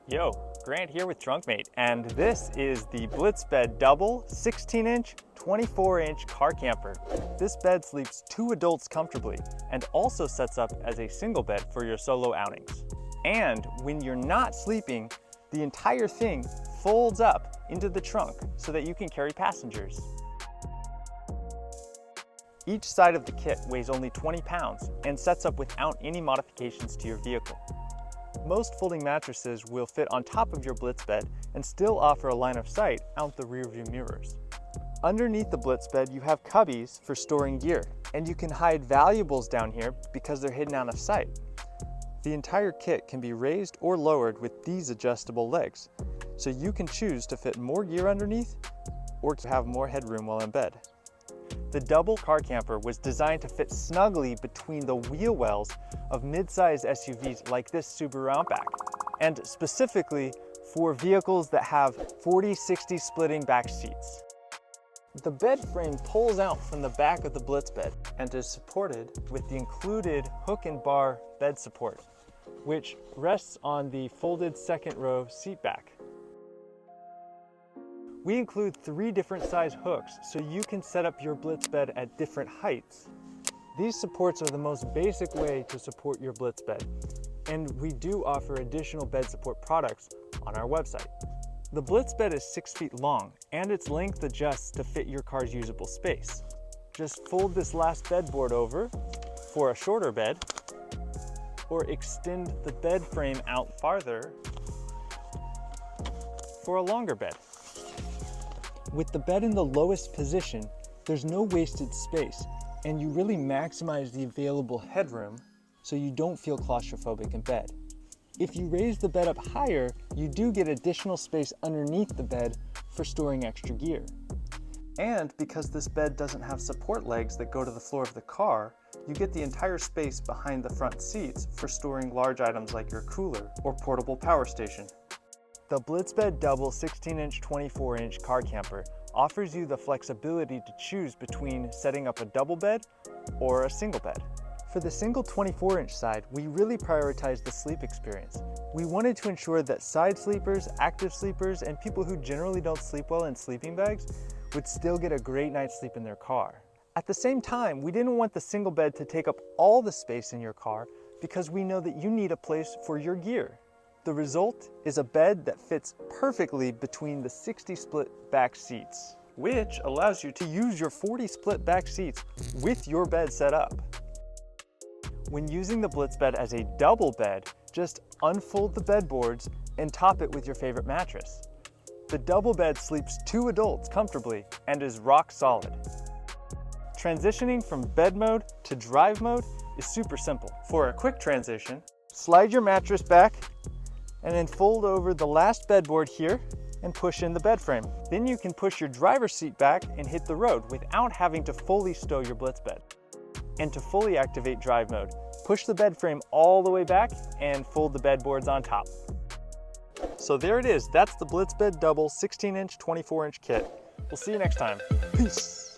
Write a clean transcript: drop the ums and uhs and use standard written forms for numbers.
Yo, Grant here with TrunkMate, and this is the BlitzBed Double 16-inch, 24-inch car camper. This bed sleeps 2 adults comfortably and also sets up as a single bed for your solo outings. And when you're not sleeping, the entire thing folds up into the trunk so that you can carry passengers. Each side of the kit weighs only 20 pounds and sets up without any modifications to your vehicle. Most folding mattresses will fit on top of your BlitzBed and still offer a line of sight out the rear view mirrors. Underneath the BlitzBed, you have cubbies for storing gear, and you can hide valuables down here because they're hidden out of sight. The entire kit can be raised or lowered with these adjustable legs, so you can choose to fit more gear underneath or to have more headroom while in bed. The double car camper was designed to fit snugly between the wheel wells of mid-size SUVs like this Subaru Outback, and specifically for vehicles that have 40-60 splitting back seats. The bed frame pulls out from the back of the BlitzBed and is supported with the included hook and bar bed support, which rests on the folded second row seat back. We include 3 different size hooks so you can set up your BlitzBed at different heights. These supports are the most basic way to support your BlitzBed, and we do offer additional bed support products on our website. The BlitzBed is 6 feet long, and its length adjusts to fit your car's usable space. Just fold this last bedboard over for a shorter bed, or extend the bed frame out farther for a longer bed. With the bed in the lowest position, there's no wasted space, and you really maximize the available headroom so you don't feel claustrophobic in bed. If you raise the bed up higher, you do get additional space underneath the bed for storing extra gear. And because this bed doesn't have support legs that go to the floor of the car, you get the entire space behind the front seats for storing large items like your cooler or portable power station. The BlitzBed Double 16-inch, 24-inch car camper offers you the flexibility to choose between setting up a double bed or a single bed. For the single 24-inch side, we really prioritize the sleep experience. We wanted to ensure that side sleepers, active sleepers, and people who generally don't sleep well in sleeping bags would still get a great night's sleep in their car. At the same time, we didn't want the single bed to take up all the space in your car because we know that you need a place for your gear. The result is a bed that fits perfectly between the 60 split back seats, which allows you to use your 40 split back seats with your bed set up. When using the BlitzBed as a double bed, just unfold the bedboards and top it with your favorite mattress. The double bed sleeps 2 adults comfortably and is rock solid. Transitioning from bed mode to drive mode is super simple. For a quick transition, slide your mattress back and then fold over the last bedboard here and push in the bed frame. Then you can push your driver's seat back and hit the road without having to fully stow your BlitzBed. And to fully activate drive mode, push the bed frame all the way back and fold the bedboards on top. So there it is, that's the BlitzBed Double 16-inch, 24-inch kit. We'll see you next time. Peace.